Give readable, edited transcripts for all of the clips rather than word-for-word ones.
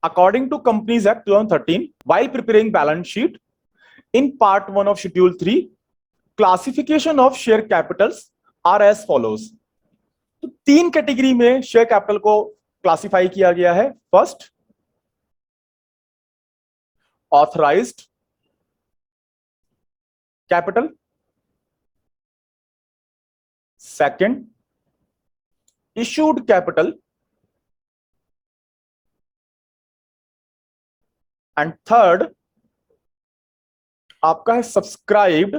According to Companies Act 2013, while preparing balance sheet in Part 1 of Schedule 3, classification of share capitals are as follows. तो 3 category में share capital को classify किया गया है. First, authorised capital. Second, issued capital. And third आपका है subscribed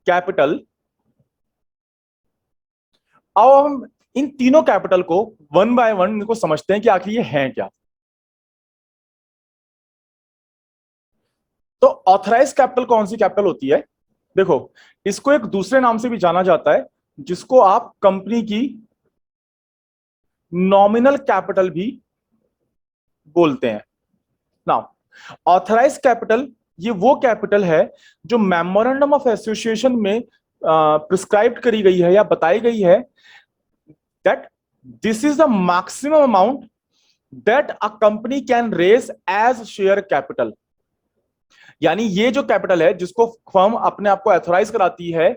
capital. अब हम इन तीनों कैपिटल को वन बाय वन इनको समझते हैं कि आखिर ये हैं क्या. तो ऑथराइज कैपिटल कौन सी कैपिटल होती है? देखो, इसको एक दूसरे नाम से भी जाना जाता है जिसको आप कंपनी की नॉमिनल कैपिटल भी बोलते हैं. नाउ, ऑथराइज कैपिटल ये वो कैपिटल है जो मेमोरेंडम ऑफ एसोसिएशन में प्रिस्क्राइब करी गई है या बताई गई है that this is the maximum amount that a company can raise as share capital. यानी ये जो कैपिटल है जिसको फर्म अपने आप को ऑथराइज कराती है,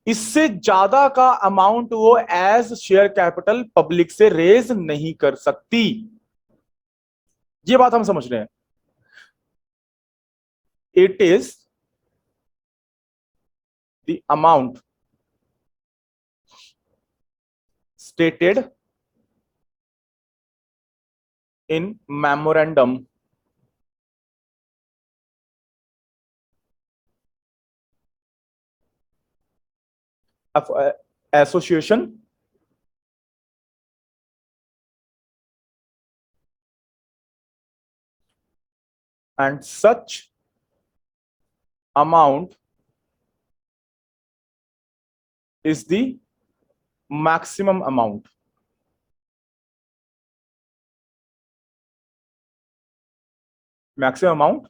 इससे ज्यादा का अमाउंट वो एज शेयर कैपिटल पब्लिक से रेज नहीं कर सकती. ये बात हम समझ रहे हैं. It is the amount stated in memorandum of association and such amount is the maximum amount. Maximum amount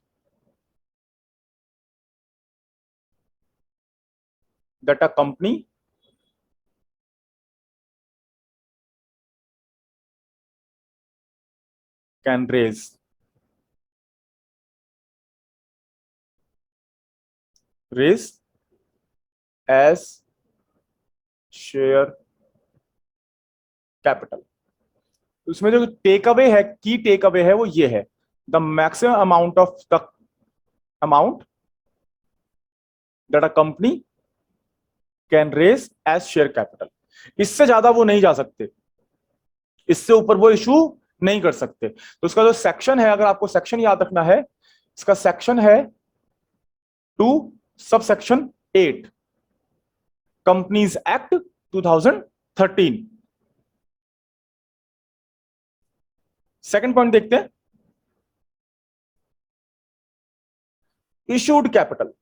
that a company can raise as share capital. उसमें जो टेक अवे है, की टेक अवे है वो ये है, the maximum amount of the amount that a company can raise as share capital. इससे ज्यादा वो नहीं जा सकते, इससे ऊपर वो इशू नहीं कर सकते. तो उसका जो सेक्शन है, अगर आपको सेक्शन याद रखना है, इसका सेक्शन है 2 sub section 8 companies act 2013. Second point देखते हैं, इशूड कैपिटल.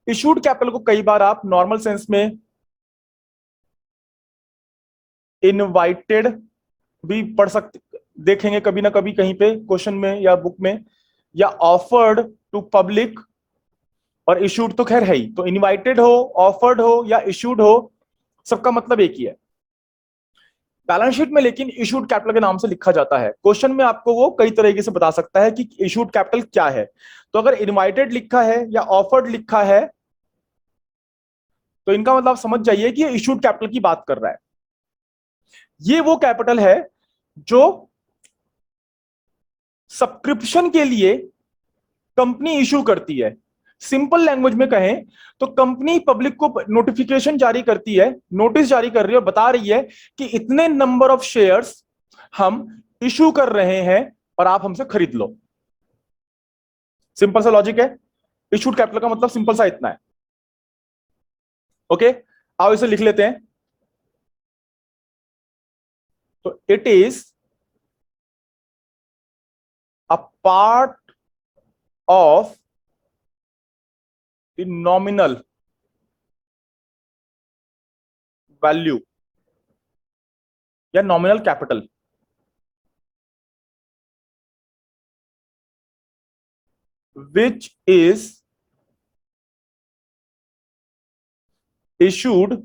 इशूड कैपिटल को कई बार आप नॉर्मल सेंस में इनवाइटेड भी पढ़ सकते, देखेंगे कभी ना कभी कहीं पे क्वेश्चन में या बुक में, या ऑफर्ड टू पब्लिक. और इशूड तो खैर है ही, तो इनवाइटेड हो, ऑफर्ड हो या इशूड हो, सबका मतलब एक ही है. बैलेंस शीट में लेकिन इशूड कैपिटल के नाम से लिखा जाता है. क्वेश्चन में आपको वो कई तरीके से बता सकता है कि इशूड कैपिटल क्या है. तो अगर इनवाइटेड लिखा है या ऑफर्ड लिखा है तो इनका मतलब समझ जाइए कि ये इशूड कैपिटल की बात कर रहा है. ये वो कैपिटल है जो सब्सक्रिप्शन के लिए कंपनी इशू करती है. सिंपल लैंग्वेज में कहें तो कंपनी पब्लिक को नोटिफिकेशन जारी करती है, नोटिस जारी कर रही है, बता रही है कि इतने नंबर ऑफ शेयर्स हम इशू कर रहे हैं और आप हमसे खरीद लो. सिंपल सा लॉजिक है. इशूड कैपिटल का मतलब सिंपल सा इतना है. ओके, आओ इसे लिख लेते हैं. तो it is a part of the nominal value या nominal capital which is issued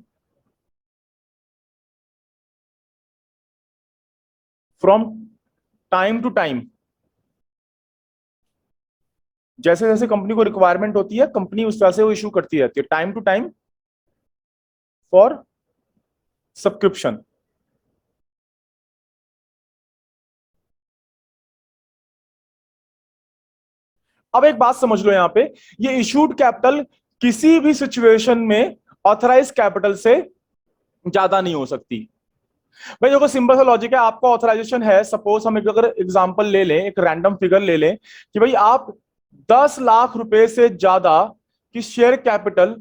from time to time, जैसे जैसे कंपनी को रिक्वायरमेंट होती है कंपनी उस तरह से वो इशू करती रहती है, time to time for subscription. अब एक बात समझ लो यहां पे, ये इशूड कैपिटल किसी भी सिचुएशन में ऑथराइज कैपिटल से ज्यादा नहीं हो सकती। भाई देखो सिंपल सा लॉजिक है, आपका ऑथराइजेशन है, सपोज हम एक अगर एग्जांपल ले लें, एक रैंडम फिगर ले लें कि भाई आप 10 लाख रुपए से ज्यादा की शेयर कैपिटल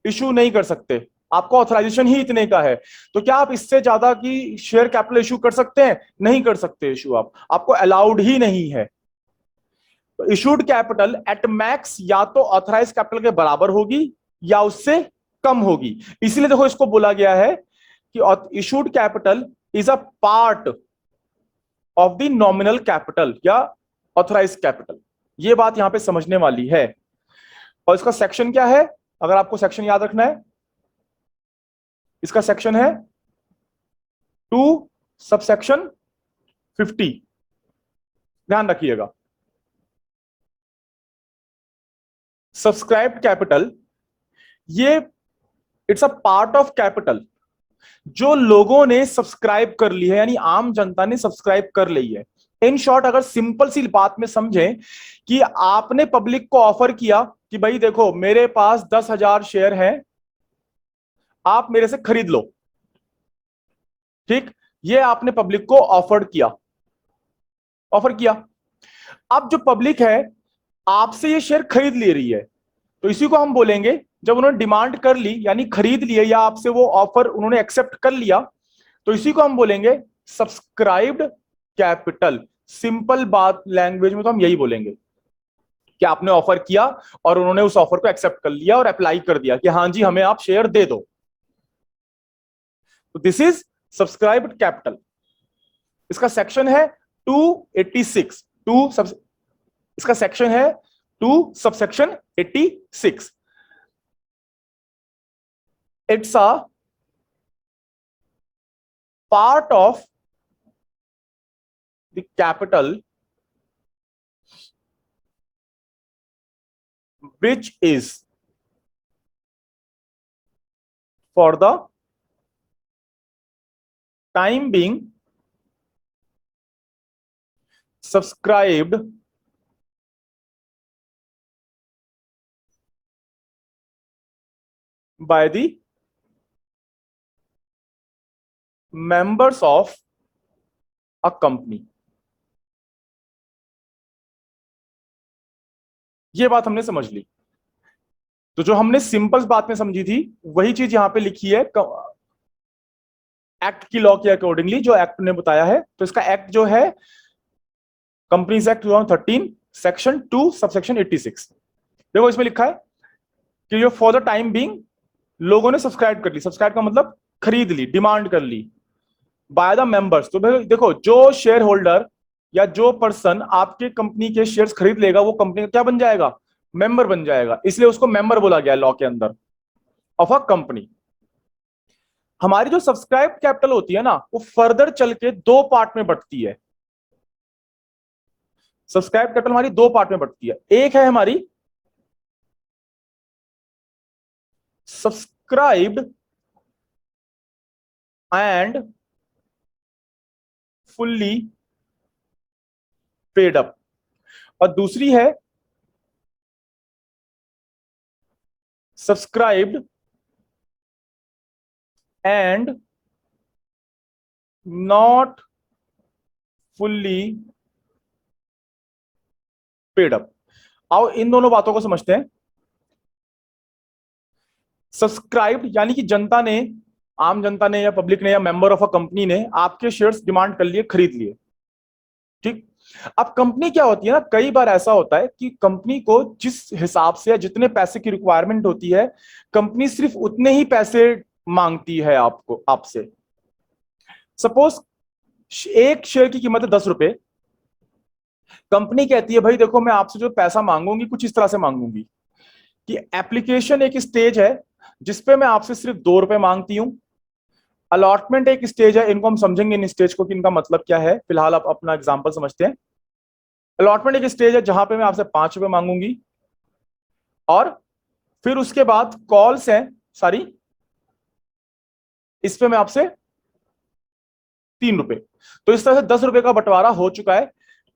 इशू नहीं कर सकते, आपका ऑथराइजेशन ही इतने का है, तो क्या आप इससे ज्यादा की शेयर कैपिटल इशू कर सकते हैं? नहीं कर सकते इशू, आपको अलाउड ही नहीं है। तो इशूड कैपिटल एट मैक्स या तो ऑथराइज कैपिटल के बराबर होगी या उससे कम होगी, इसलिए देखो इसको बोला गया है कि issued capital is a part of the nominal capital या ऑथराइज कैपिटल। ये बात यहां पे समझने वाली है। और इसका सेक्शन क्या है, अगर आपको सेक्शन याद रखना है, इसका सेक्शन है 2 सबसेक्शन 50, ध्यान रखिएगा। सब्सक्राइब्ड कैपिटल, ये it's a part of capital जो लोगों ने सब्सक्राइब कर ली है, यानी आम जनता ने सब्सक्राइब कर ली है। इन शॉर्ट अगर सिंपल सी बात में समझें कि आपने पब्लिक को ऑफर किया कि भाई देखो मेरे पास 10,000 शेयर हैं, आप मेरे से खरीद लो, ठीक, ये आपने पब्लिक को ऑफर किया, ऑफर किया। अब जो पब्लिक है आपसे ये शेयर खरीद ले रही है, तो इसी को हम बोलेंगे, जब उन्होंने डिमांड कर ली यानी खरीद लिए या आपसे वो ऑफर उन्होंने एक्सेप्ट कर लिया, तो इसी को हम बोलेंगे सब्सक्राइब्ड कैपिटल। सिंपल बात लैंग्वेज में तो हम यही बोलेंगे कि आपने ऑफर किया और उन्होंने उस ऑफर को एक्सेप्ट कर लिया और अप्लाई कर दिया कि हाँ जी हमें आप शेयर दे दो, तो दिस इज सब्सक्राइब्ड कैपिटल। इसका सेक्शन है 286, इसका सेक्शन है 2 subsection 86। It's a part of the capital which is for the time being subscribed by the members of a company। ये बात हमने समझ ली। तो जो हमने सिंपल बात में समझी थी वही चीज यहां पे लिखी है एक्ट की लॉ के अकॉर्डिंगली, जो एक्ट ने बताया है। तो इसका एक्ट जो है कंपनीज एक्ट 2013 सेक्शन 2 सबसेक्शन 86। देखो इसमें लिखा है कि ये फॉर द टाइम बीइंग लोगों ने सब्सक्राइब कर ली, सब्सक्राइब का मतलब खरीद ली, डिमांड कर ली, बाय द मेंबर्स। तो देखो जो शेयर होल्डर या जो पर्सन आपके कंपनी के शेयर्स खरीद लेगा वो कंपनी का क्या बन जाएगा? मेंबर बन जाएगा, इसलिए उसको मेंबर बोला गया लॉ के अंदर ऑफ अ कंपनी। हमारी जो सब्सक्राइब कैपिटल होती है ना वो फर्दर चल के 2 पार्ट में बंटती है। सब्सक्राइब कैपिटल हमारी 2 पार्ट में बंटती है, एक है हमारी subscribed and fully paid up, और दूसरी है subscribed and not fully paid up. आओ इन दोनों बातों को समझते हैं। सब्सक्राइब्ड यानी कि जनता ने, आम जनता ने या पब्लिक ने या मेंबर ऑफ अ कंपनी ने आपके शेयर्स डिमांड कर लिए, खरीद लिए, ठीक। अब कंपनी क्या होती है ना, कई बार ऐसा होता है कि कंपनी को जिस हिसाब से या जितने पैसे की रिक्वायरमेंट होती है कंपनी सिर्फ उतने ही पैसे मांगती है आपको, आपसे। सपोज एक शेयर की कीमत है 10 रुपए, कंपनी कहती है भाई देखो मैं आपसे जो पैसा मांगूंगी कुछ इस तरह से मांगूंगी कि एप्लीकेशन एक स्टेज है जिसपे मैं आपसे सिर्फ 2 रुपए मांगती हूं। अलॉटमेंट एक स्टेज है, इनको हम समझेंगे इन स्टेज को कि इनका मतलब क्या है। फिलहाल आप अपना एग्जांपल समझते हैं। अलॉटमेंट एक स्टेज है जहां पे मैं आपसे 5 रुपए मांगूंगी, और फिर उसके बाद कॉल्स हैं सारी, इस पे मैं आपसे 3 रुपए। तो इस तरह से 10 रुपए का बंटवारा हो चुका है।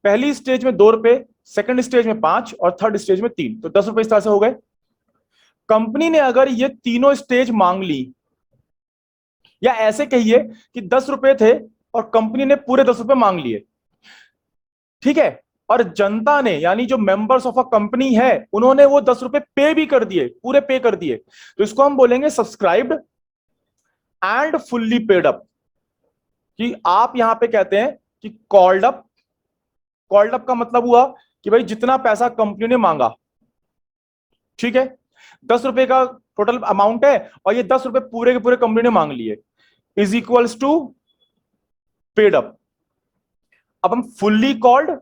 पहली स्टेज में 2 रुपए, सेकंड स्टेज में 5 और थर्ड स्टेज में 3, तो 10 रुपए इस तरह से हो गए। कंपनी ने अगर ये तीनों स्टेज मांग ली, या ऐसे कहिए कि 10 रुपए थे और कंपनी ने पूरे 10 रुपए मांग लिए, ठीक है, और जनता ने यानी जो मेंबर्स ऑफ अ कंपनी है उन्होंने वो 10 रुपए पे भी कर दिए, पूरे पे कर दिए, तो इसको हम बोलेंगे subscribed and fully paid up. कि आप यहां पे कहते हैं कि कॉल्ड अप। कॉल्ड अप का मतलब हुआ कि भाई जितना पैसा कंपनी ने मांगा, ठीक है, 10 रुपए का टोटल अमाउंट है और ये 10 रुपए पूरे के पूरे कंपनी ने मांग लिए, is equals to paid up. अब हम फुल्ली कॉल्ड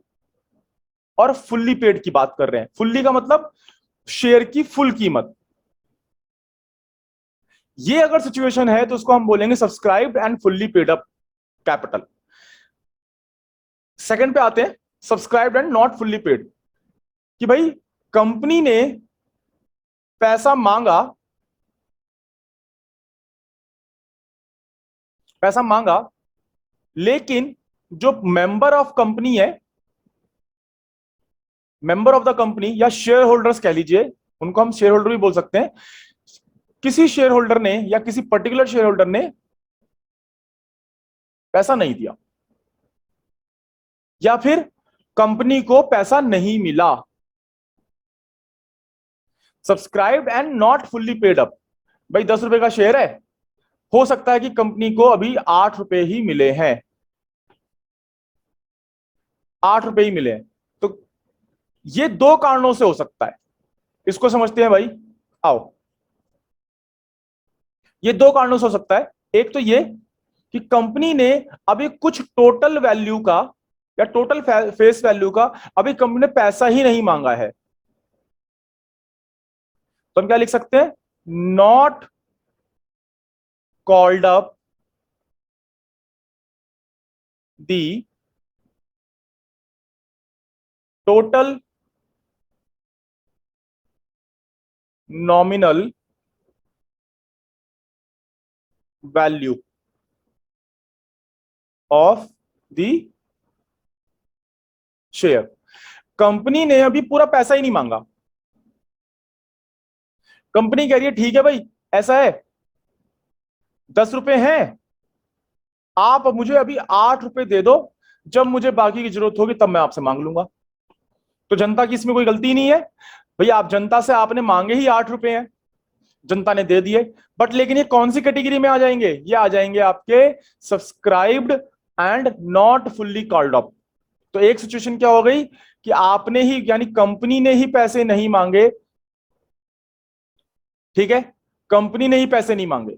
और फुल्ली पेड की बात कर रहे हैं। फुल्ली का मतलब शेयर की फुल कीमत। ये अगर सिचुएशन है तो उसको हम बोलेंगे subscribed and fully paid up capital. Second पे आते हैं, subscribed and not fully paid. कि भाई कंपनी ने पैसा मांगा, पैसा मांगा, लेकिन जो मेंबर ऑफ कंपनी है, मेंबर ऑफ द कंपनी या शेयर होल्डर्स कह लीजिए, उनको हम शेयर होल्डर भी बोल सकते हैं, किसी शेयर होल्डर ने या किसी पर्टिकुलर शेयर होल्डर ने पैसा नहीं दिया, या फिर कंपनी को पैसा नहीं मिला। Subscribed and not fully paid up. भाई 10 रुपए का शेयर है, हो सकता है कि कंपनी को अभी 8 रुपए ही मिले हैं, 8 रुपए ही मिले हैं। तो ये दो कारणों से हो सकता है, इसको समझते हैं भाई। आओ, ये दो कारणों से हो सकता है। एक तो ये कि कंपनी ने अभी कुछ टोटल वैल्यू का या टोटल फेस वैल्यू का अभी कंपनी ने पैसा ही नहीं मांगा है, तो हम क्या लिख सकते हैं, not called up the total nominal value of the share. Company ने अभी पूरा पैसा ही नहीं मांगा। कंपनी कह रही है ठीक है भाई, ऐसा है, 10 रुपए हैं, आप मुझे अभी 8 रुपए दे दो, जब मुझे बाकी की जरूरत होगी तब मैं आपसे मांग लूंगा। तो जनता की इसमें कोई गलती नहीं है। भैया आप जनता से आपने मांगे ही 8 रुपए हैं, जनता ने दे दिए। बट लेकिन ये कौन सी कैटेगरी में आ जाएंगे, ये आ जाएंगे आपके subscribed and not fully called up. तो एक सिचुएशन क्या हो गई कि आपने ही यानी कंपनी ने ही पैसे नहीं मांगे, ठीक है, कंपनी ने ही पैसे नहीं मांगे।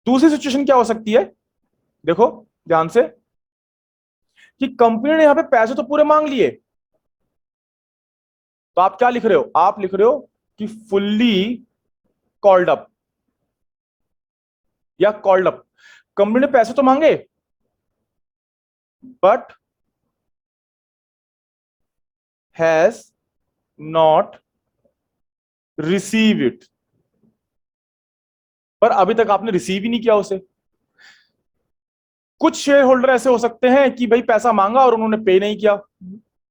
दूसरी सिचुएशन क्या हो सकती है, देखो ध्यान से, कि कंपनी ने यहां पे पैसे तो पूरे मांग लिए, तो आप क्या लिख रहे हो, आप लिख रहे हो कि फुल्ली कॉल्ड अप या कॉल्ड अप। कंपनी ने पैसे तो मांगे but has not receive it, पर अभी तक आपने रिसीव ही नहीं किया उसे। कुछ शेयर होल्डर ऐसे हो सकते हैं कि भाई पैसा मांगा और उन्होंने पे नहीं किया,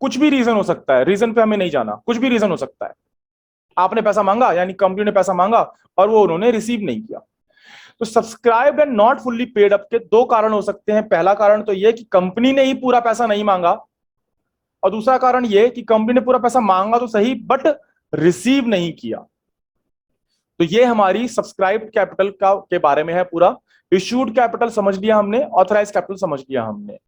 कुछ भी रीजन हो सकता है, रीजन पे हमें नहीं जाना, कुछ भी रीजन हो सकता है। आपने पैसा मांगा यानी कंपनी ने पैसा मांगा और वो उन्होंने रिसीव नहीं किया। तो subscribed and not fully paid up के दो कारण हो सकते हैं। पहला कारण तो यह कि कंपनी ने ही पूरा पैसा नहीं मांगा, और दूसरा कारण यह कि कंपनी ने पूरा पैसा मांगा तो सही बट रिसीव नहीं किया। तो ये हमारी सब्सक्राइब्ड कैपिटल का के बारे में है पूरा। इश्यूड कैपिटल समझ लिया हमने, ऑथराइज कैपिटल समझ लिया हमने।